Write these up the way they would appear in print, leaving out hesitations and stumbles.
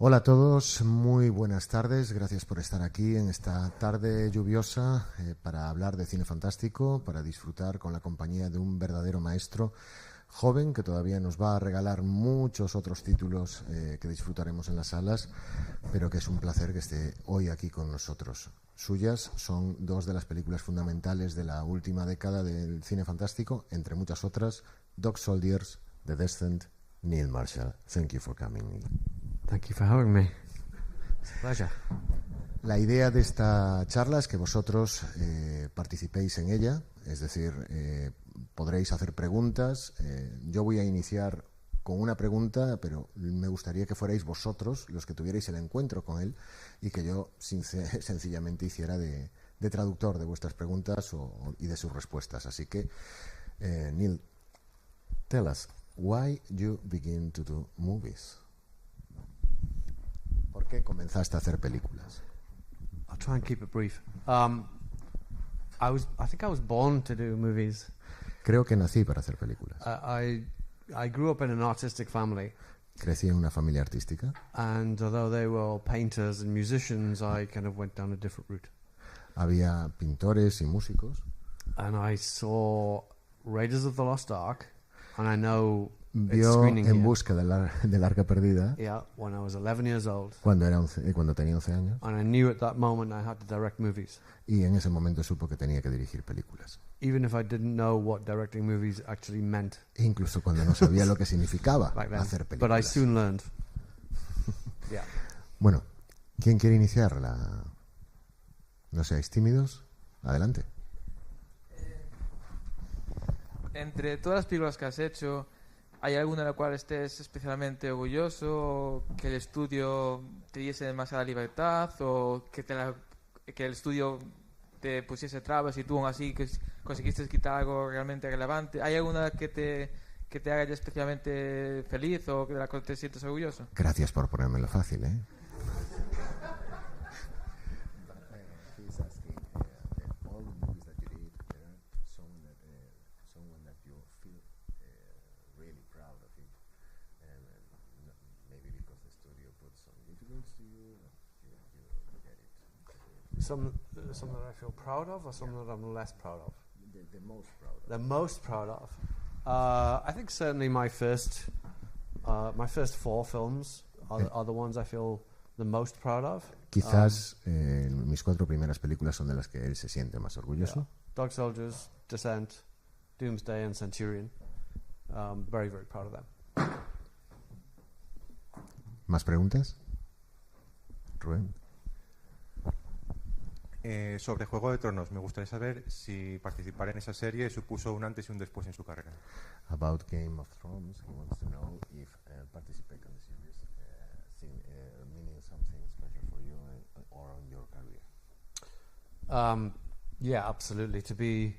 Hola a todos, muy buenas tardes. Gracias por estar aquí en esta tarde lluviosa para hablar de cine fantástico, para disfrutar con la compañía de un verdadero maestro joven que todavía nos va a regalar muchos otros títulos que disfrutaremos en las salas, pero que es un placer que esté hoy aquí con nosotros. Suyas son dos de las películas fundamentales de la última década del cine fantástico, entre muchas otras, Dog Soldiers, The Descent, Neil Marshall. Thank you for coming, Neil. Thank you for having me. It's a pleasure. La idea de esta charla es que vosotros participéis en ella, es decir, podréis hacer preguntas. Yo voy a iniciar con una pregunta, pero me gustaría que fuerais vosotros los que tuvierais el encuentro con él y que yo sencillamente hiciera de traductor de vuestras preguntas y de sus respuestas. Así que, Neil, tell us, why you begin to do movies? ¿Por qué comenzaste a hacer películas? I'll try and keep it brief. I think I was born to do movies. Creo que nací para hacer películas. I grew up in an artistic family. Crecí en una familia artística. And although they were all painters and musicians, I kind of went down a different route. Había pintores y músicos. And I saw Raiders of the Lost Ark, and I know Vio En busca del arca perdida. Yeah, when I was 11 years old. Cuando tenía 11 años. And I knew at that moment I had to direct movies. Y en ese momento supo que tenía que dirigir películas. Even if I didn't know what directing movies actually meant. Incluso cuando no sabía lo que significaba hacer películas. But I soon learned. Yeah. Bueno, ¿quién quiere iniciar No seáis tímidos. Adelante. Entre todas las películas que has hecho, ¿hay alguna de la cual estés especialmente orgulloso? ¿Que el estudio te diese demasiada libertad? ¿O que el estudio te pusiese trabas y tú aún así conseguiste quitar algo realmente relevante? ¿Hay alguna que te haga ya especialmente feliz o de la cual te sientes orgulloso? Gracias por ponérmelo fácil, ¿eh? Some that I feel proud of, or some that I'm less proud of. The most proud of. The most proud of. I think certainly my first four films are the ones I feel the most proud of. Quizás mis 4 primeras películas son de las que él se siente más orgulloso. Yeah. Dog Soldiers, Descent, Doomsday, and Centurion. Very, very proud of them. ¿Más preguntas? Rubén. Sobre Juego de Tronos, me gustaría saber si participar en esa serie supuso un antes y un después en su carrera. About Game of Thrones, he wants to know if participating in the series meaning something special for you or on your career. Yeah, absolutely. To be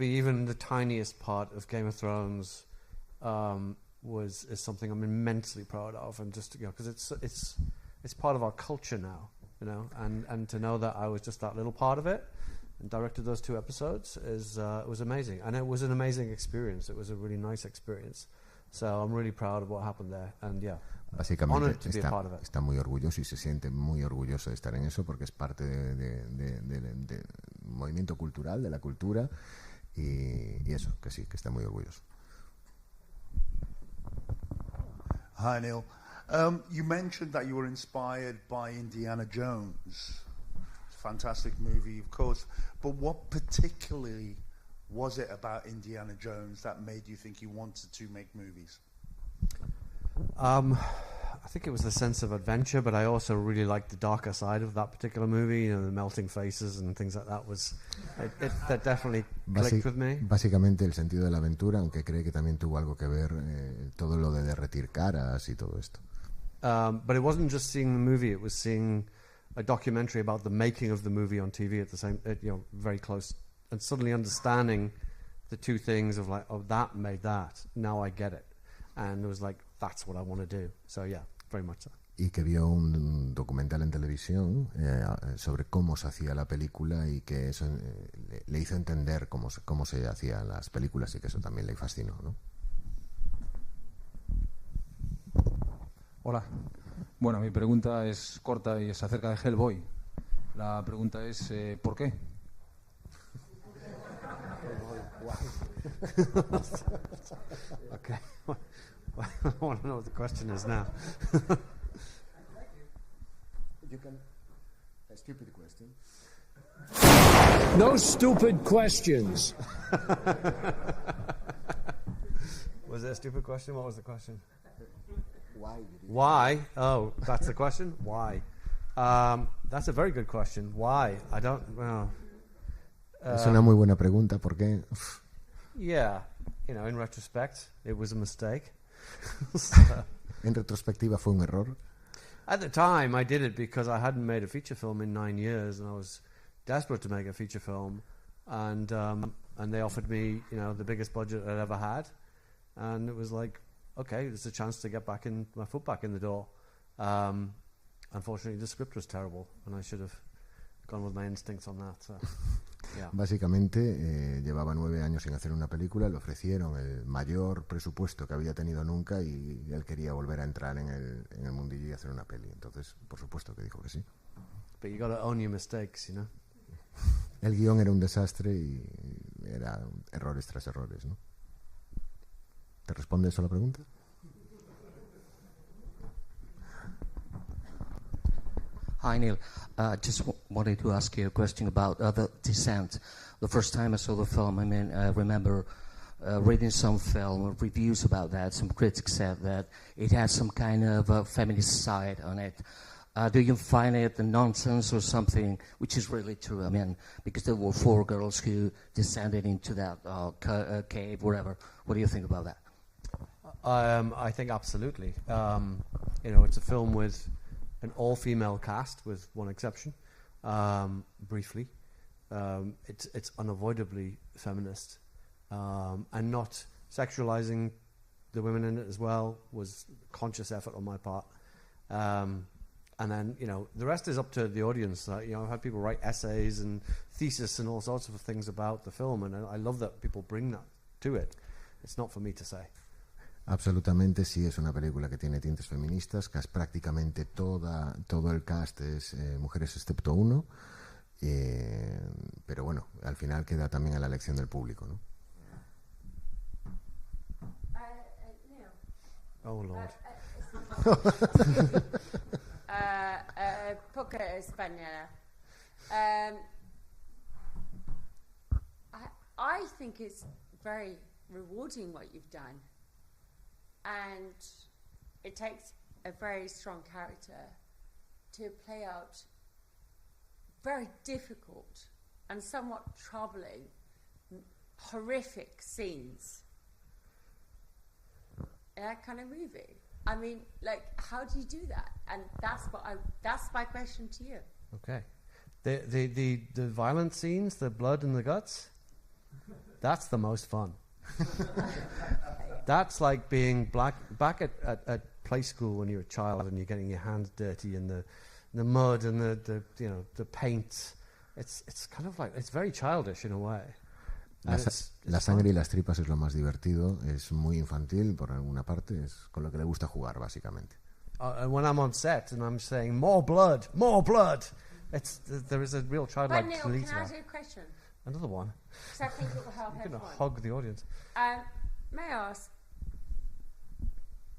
even the tiniest part of Game of Thrones is something I'm immensely proud of, and just because it's part of our culture now. And to know that I was just that little part of it and directed those 2 episodes was amazing. And it was an amazing experience. It was a really nice experience. So I'm really proud of what happened there. And yeah, honored to be a part of it. Está muy orgulloso y se siente muy orgulloso de estar en eso porque es parte del movimiento cultural, de la cultura y eso, que sí, que está muy orgulloso. Hi, Neil. You mentioned that you were inspired by Indiana Jones. Fantastic movie, of course. But what particularly was it about Indiana Jones that made you think you wanted to make movies? I think it was the sense of adventure, but I also really liked the darker side of that particular movie. The melting faces and things like that that definitely clicked with me. Básicamente el sentido de la aventura, aunque cree que también tuvo algo que ver todo lo de derretir caras y todo esto. But it wasn't just seeing the movie; it was seeing a documentary about the making of the movie on TV at the same, very close, and suddenly understanding the two things of like, oh, that made that. Now I get it, and it was like, that's what I want to do. So yeah, very much so. Y que vio un documental en televisión sobre cómo se hacía la película y que eso le hizo entender cómo se hacían las películas y que eso también le fascinó, ¿no? Hola. Bueno, mi pregunta es corta y es acerca de Hellboy. La pregunta es, ¿por qué? Okay. Well, I want to know what the question is now. You can. A stupid question. No stupid questions. Was it a stupid question? What was the question? Why? Why? Oh, that's the question? Why? That's a very good question. Why? I don't know. Es una muy buena pregunta. ¿Por qué? Yeah. In retrospect, it was a mistake. En retrospectiva fue un error. At the time, I did it because I hadn't made a feature film in 9 years, and I was desperate to make a feature film. And they offered me, the biggest budget I'd ever had, and it was like, okay, it's a chance to get my foot back in the door. Unfortunately, the script was terrible, and I should have gone with my instincts on that. So, yeah. Básicamente, llevaba 9 años sin hacer una película, le ofrecieron el mayor presupuesto que había tenido nunca y él quería volver a entrar en el mundillo y hacer una peli. Entonces, por supuesto que dijo que sí. But you got to own your mistakes, El guión era un desastre y era errores tras errores, ¿no? ¿Te responde eso la pregunta? Hi, Neil. Just wanted to ask you a question about The Descent. The first time I saw the film, I remember reading some film reviews about that. Some critics said that it had some kind of a feminist side on it. Do you find it a nonsense or something which is really true? Because there were 4 girls who descended into that cave, whatever. What do you think about that? I think absolutely. It's a film with an all-female cast, with one exception. Briefly, it's unavoidably feminist, and not sexualizing the women in it as well was a conscious effort on my part. And then, the rest is up to the audience. I've had people write essays and thesis and all sorts of things about the film, and I love that people bring that to it. It's not for me to say. Absolutamente, sí, es una película que tiene tintes feministas, que es prácticamente todo el cast es mujeres excepto uno, pero bueno, al final queda también a la elección del público, ¿no? Oh, Lord. Poca española. I think it's very rewarding what you've done. And it takes a very strong character to play out very difficult and somewhat troubling, horrific scenes in that kind of movie. How do you do that? And that's my question to you. Okay. The violent scenes, the blood and the guts, that's the most fun. That's like being back at play school when you're a child and you're getting your hands dirty in the mud and the paint. It's kind of like, it's very childish in a way. La sangre y las tripas es lo más divertido, es muy infantil por alguna parte, es con lo que le gusta jugar básicamente. And when I'm on set and I'm saying more blood, there is a real childlike Neil, glee can to I that. ask you a question? Another one. Because I think it will help You're going to everyone. hug the audience. May I ask,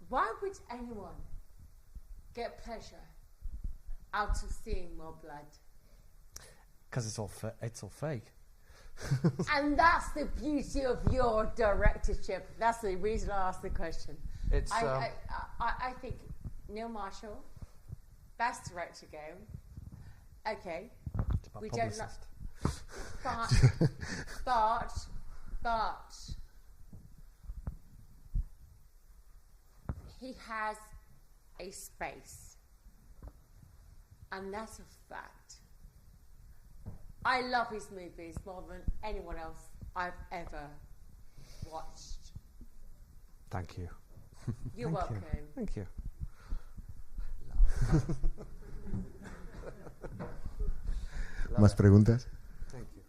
why would anyone get pleasure out of seeing more blood? Because it's all fake. And that's the beauty of your directorship. That's the reason I asked the question. I think Neil Marshall, best director game. Okay, It's about we don't publicist. but he has a space, and that's a fact. I love his movies more than anyone else I've ever watched. Thank you. You're welcome. Thank you. ¿Más preguntas? Thank you.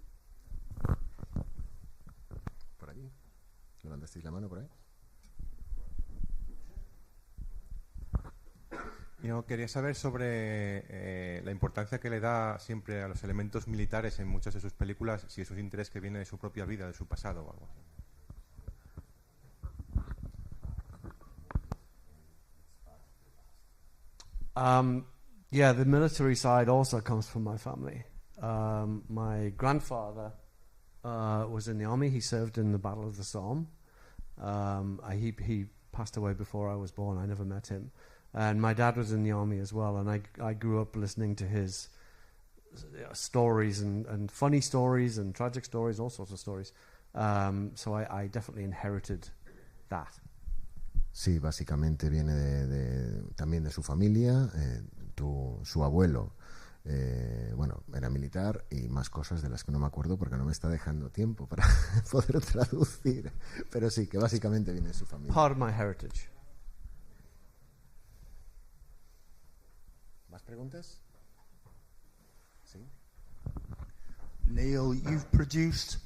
Por allí. ¿Levantasteis la mano por ahí? Yo quería saber sobre la importancia que le da siempre a los elementos militares en muchas de sus películas, si es un interés que viene de su propia vida, de su pasado o algo así. Yeah, the military side also comes from my family. My grandfather was in the army. He served in the Battle of the Somme. He passed away before I was born. I never met him. And my dad was in the army as well. And I grew up listening to his stories and funny stories and tragic stories, all sorts of stories. So I definitely inherited that. Sí, básicamente viene también de su familia. Su abuelo, bueno, era militar y más cosas de las que no me acuerdo porque no me está dejando tiempo para poder traducir. Pero sí, que básicamente viene de su familia. Part of my heritage. ¿Más preguntas? Sí. Neil, you've produced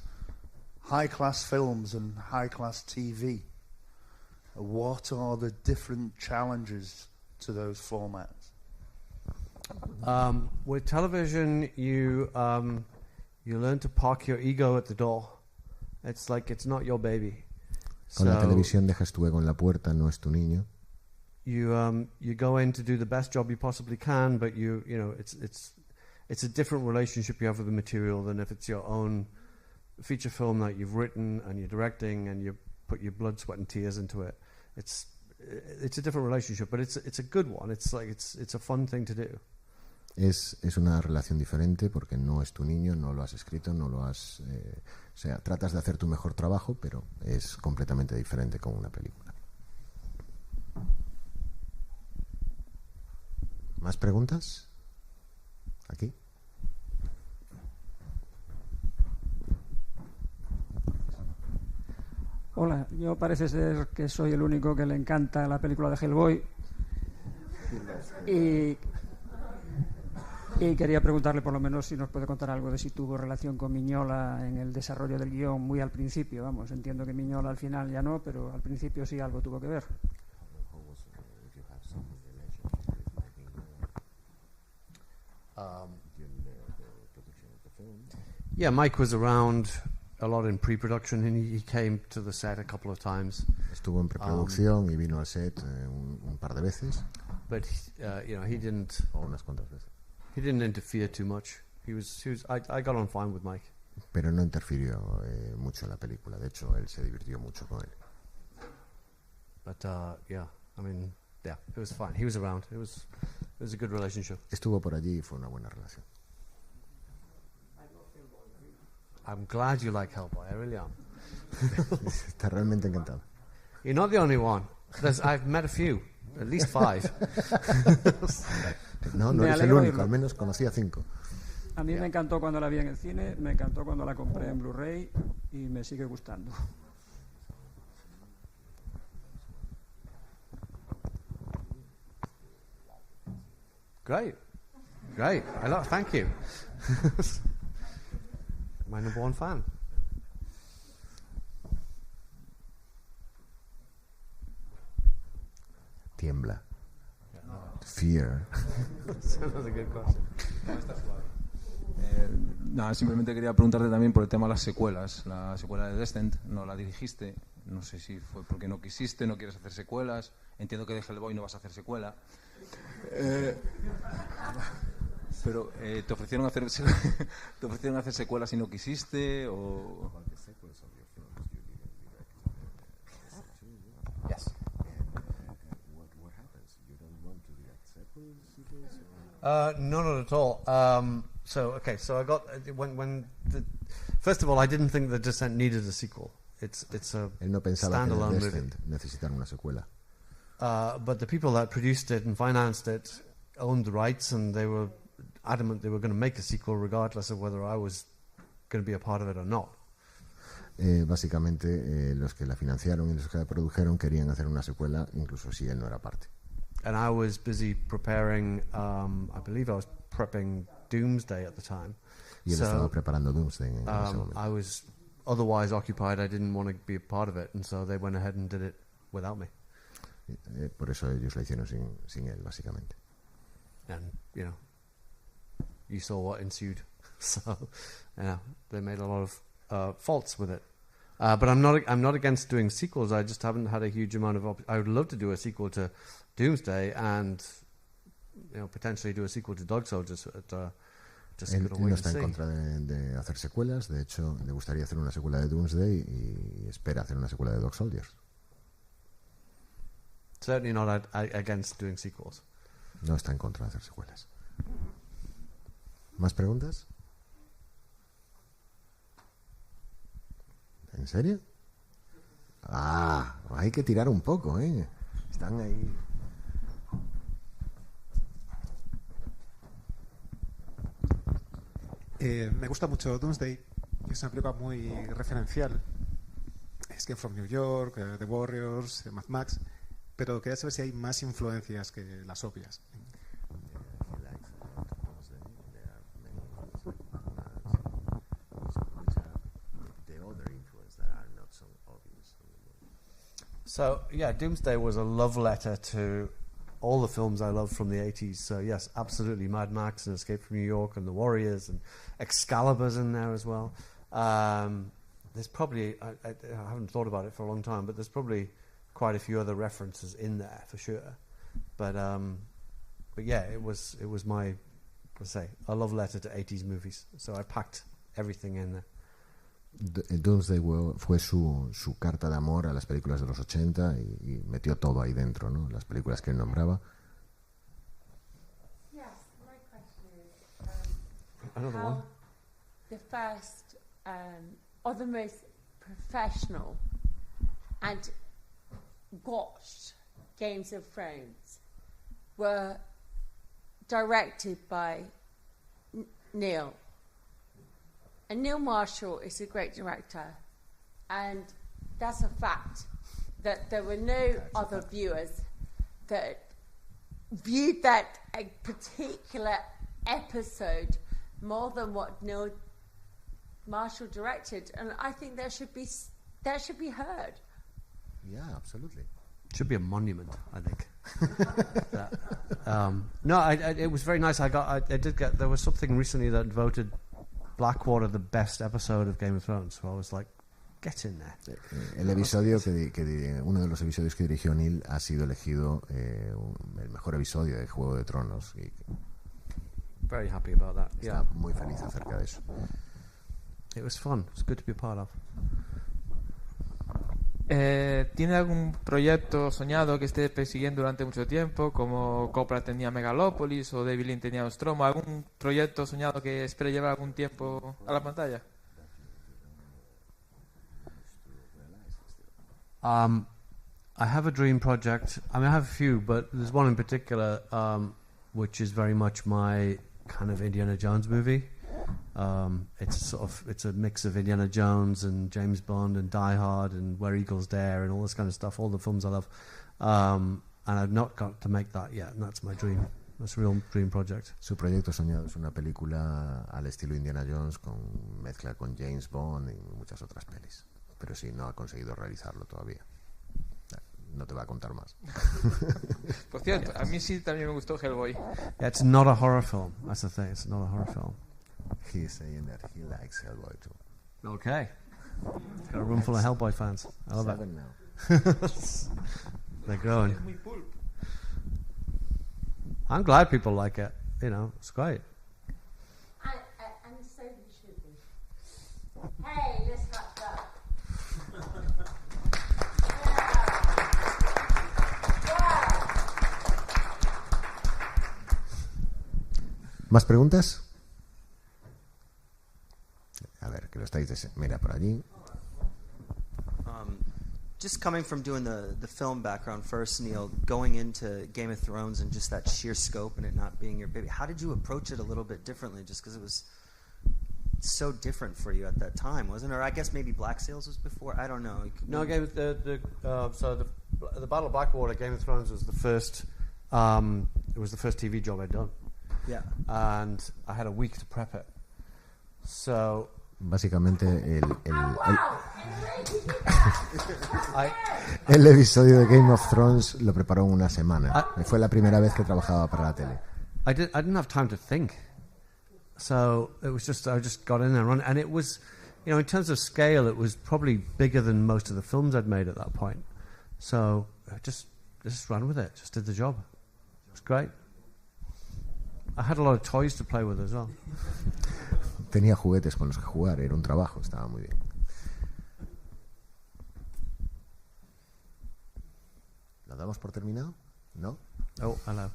high-class films and high-class TV. What are the different challenges to those formats? With television, you learn to park your ego at the door. It's like it's not your baby. Con la televisión dejas tu ego en la puerta, no es tu niño. You go in to do the best job you possibly can, but you know it's a different relationship you have with the material than if it's your own feature film that you've written and you're directing and you put your blood, sweat, and tears into it. It's a different relationship, but it's a good one. It's a fun thing to do. Es una relación diferente porque no es tu niño, no lo has escrito, no lo has... o sea, tratas de hacer tu mejor trabajo, pero es completamente diferente con una película. ¿Más preguntas? ¿Aquí? Hola, yo parece ser que soy el único que le encanta la película de Hellboy. Y quería preguntarle por lo menos si nos puede contar algo de si tuvo relación con Mignola en el desarrollo del guión muy al principio. Vamos, entiendo que Mignola al final ya no, pero al principio sí algo tuvo que ver. Yeah, Mike was around a lot in pre-production and he came to the set a couple of times. Estuvo en preproducción y vino al set un par de veces. But you know, he didn't. O unas cuantas veces. He didn't interfere too much. I got on fine with Mike. Pero no interfirió mucho en la película. De hecho, él se divirtió mucho con él. But yeah, I mean, yeah, it was fine. He was around. It was a good relationship. Estuvo por allí y fue una buena relación. I'm glad you like Hellboy. I really am. Está realmente encantado. You're not the only one. I've met a few, at least 5. No eres el único, al menos conocí a 5. A mí me encantó cuando la vi en el cine, me encantó cuando la compré en Blu-ray y me sigue gustando. Great. Thank you. My number one fan. Tiembla. Fear. That's a good question. Nada, simplemente quería preguntarte también por el tema de las secuelas. La secuela de Descent no la dirigiste. No sé si fue porque no quisiste, no quieres hacer secuelas. Entiendo que de Hellboy no vas a hacer secuela. Pero te ofrecieron hacer secuelas y no quisiste o... Yes. No, not at all. So I got when first of all, I didn't think the Descent needed a sequel. It's a Él no pensaba que standalone Descent necesitara una secuela. But the people that produced it and financed it owned the rights, and they were adamant they were going to make a sequel regardless of whether I was going to be a part of it or not. Básicamente, los que la financiaron y los que la produjeron querían hacer una secuela, incluso si él no era parte. And I was busy preparing, I believe I was prepping Doomsday at the time. Y él estaba preparando Doomsday en ese momento. I was otherwise occupied. I didn't want to be a part of it, and so they went ahead and did it without me. Por eso ellos lo hicieron sin él, básicamente. and you saw what ensued. So, they made a lot of faults with it. But I'm not against doing sequels. I just haven't had a huge amount of. I would love to do a sequel to Doomsday and potentially do a sequel to Dog Soldiers. Él no está en contra de hacer secuelas. De hecho, le gustaría hacer una secuela de Doomsday y espera hacer una secuela de Dog Soldiers. Certainly not against doing sequels. No está en contra de hacer secuelas. ¿Más preguntas? ¿En serio? Hay que tirar un poco, ¿eh? Están ahí. Me gusta mucho Doomsday. Es una película muy referencial. Escape from New York, The Warriors, Mad Max. Pero quería saber si hay más influencias que las obvias. So, Doomsday was a love letter to all the films I loved from the 80s. So, yes, absolutely. Mad Max and Escape from New York and The Warriors and Excalibur's in there as well. There's probably, I haven't thought about it for a long time, but there's probably quite a few other references in there for sure. But yeah, it was my, let's say, a love letter to 80s movies. So I packed everything in there. Doomsday fue su carta de amor a las películas de los 80 y metió todo ahí dentro, ¿no? Las películas que él nombraba. Yes, my question is how the first or the most professional and watched Games of Thrones were directed by Neil. And Neil Marshall is a great director, and that's a fact, that there were no other viewers that viewed that a particular episode more than what Neil Marshall directed, and I think that should be heard. Yeah, absolutely. Should be a monument, I think. No, it was very nice. I did get. There was something recently that voted Blackwater the best episode of Game of Thrones. So I was like, get in there. El episodio uno de los episodios que dirigió Neil ha sido elegido el mejor episodio de Juego de Tronos. Y very happy about that. Está muy feliz acerca de eso. It was fun. It's good to be a part of. ¿Tiene algún proyecto soñado que esté persiguiendo durante mucho tiempo, como Coppola tenía Megalopolis o David Lynch tenía Nostromo? ¿Algún proyecto soñado que espere llevar algún tiempo a la pantalla? I have a dream project. I mean, I have a few, but there's one in particular which is very much my kind of Indiana Jones movie. It's a mix of Indiana Jones and James Bond and Die Hard and Where Eagles Dare and all this kind of stuff, all the films I love. And I've not got to make that yet, and that's my dream. That's a real dream project. Su proyecto soñado es una película al estilo Indiana Jones con mezcla con James Bond y muchas otras pelis. Pero sí, no ha conseguido realizarlo todavía. No te va a contar más. Por cierto, a mí sí también me gustó Hellboy. Yeah, it's not a horror film. That's the thing. It's not a horror film. He's saying that he likes Hellboy too. Okay. Got a room full of Hellboy fans. I love 7 it. now. They're growing. I'm glad people like it. It's great. And so you should be. Hey, let's wrap that. ¿Más preguntas? A ver, que lo estáis... Mira, por allí. Just coming from doing the film background first, Neil, going into Game of Thrones and just that sheer scope and it not being your baby, how did you approach it a little bit differently, just because it was so different for you at that time, wasn't it? Or I guess maybe Black Sails was before, I don't know. No, the Battle of Blackwater, Game of Thrones was the first it was the first TV job I'd done. Yeah. And I had a week to prep it. So básicamente el episodio de Game of Thrones lo preparó en una semana. Fue la primera vez que trabajaba para la tele. I didn't have time to think. So it was just, I just got in there and run. And it was, you know, in terms of scale, it was probably bigger than most of the films I'd made at that point. So I just ran with it, just did the job. It was great. I had a lot of toys to play with as well. Tenía juguetes con los que jugar, era un trabajo, estaba muy bien. ¿Lo damos por terminado? ¿No? Oh, hello.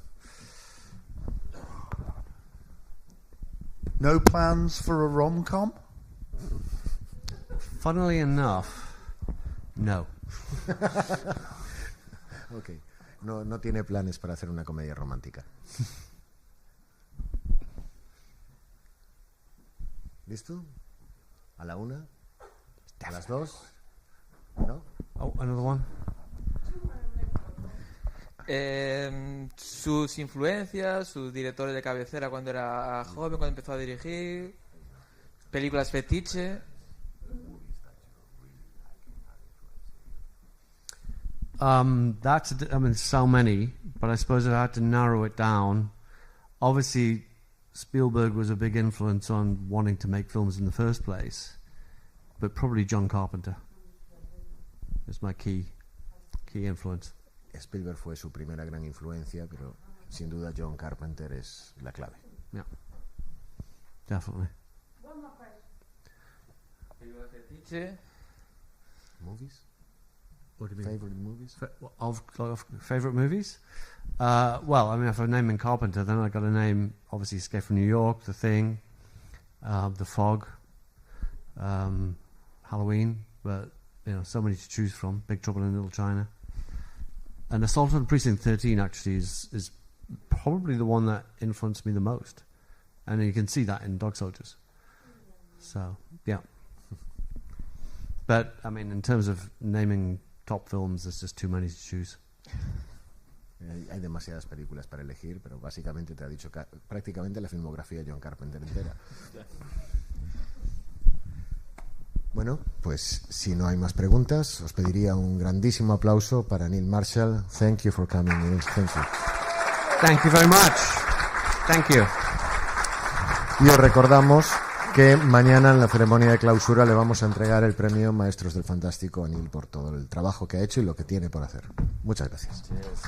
No plans for a rom-com? Funnily enough, no. Okay. No tiene planes para hacer una comedia romántica. ¿Listo? ¿A la 1? ¿A las 2? ¿No? Oh, another one. Sus influencias, sus directores de cabecera cuando era joven, cuando empezó a dirigir, películas fetiche. So many, but I suppose if I had to narrow it down, obviously Spielberg was a big influence on wanting to make films in the first place, but probably John Carpenter is my key influence. Spielberg fue su primera gran influencia, pero sin duda John Carpenter es la clave. Yeah, definitely. One more question. Movies? What do you mean? Favorite movies? Of favorite movies? Well, I mean, if I'm naming Carpenter, then I got to name obviously Escape from New York, The Thing, The Fog, Halloween, but you know, so many to choose from. Big Trouble in Little China. And Assault on Precinct 13 actually is probably the one that influenced me the most. And you can see that in Dog Soldiers. So, yeah. But, I mean, in terms of naming top films, there's just too many to choose. Hay demasiadas películas para elegir, pero básicamente te ha dicho prácticamente la filmografía de John Carpenter entera. Bueno, pues si no hay más preguntas, os pediría un grandísimo aplauso para Neil Marshall. Thank you for coming, Neil. Thank you. Thank you very much. Thank you. Y os recordamos que mañana en la ceremonia de clausura le vamos a entregar el premio Maestros del Fantástico a Neil por todo el trabajo que ha hecho y lo que tiene por hacer. Muchas gracias. Cheers.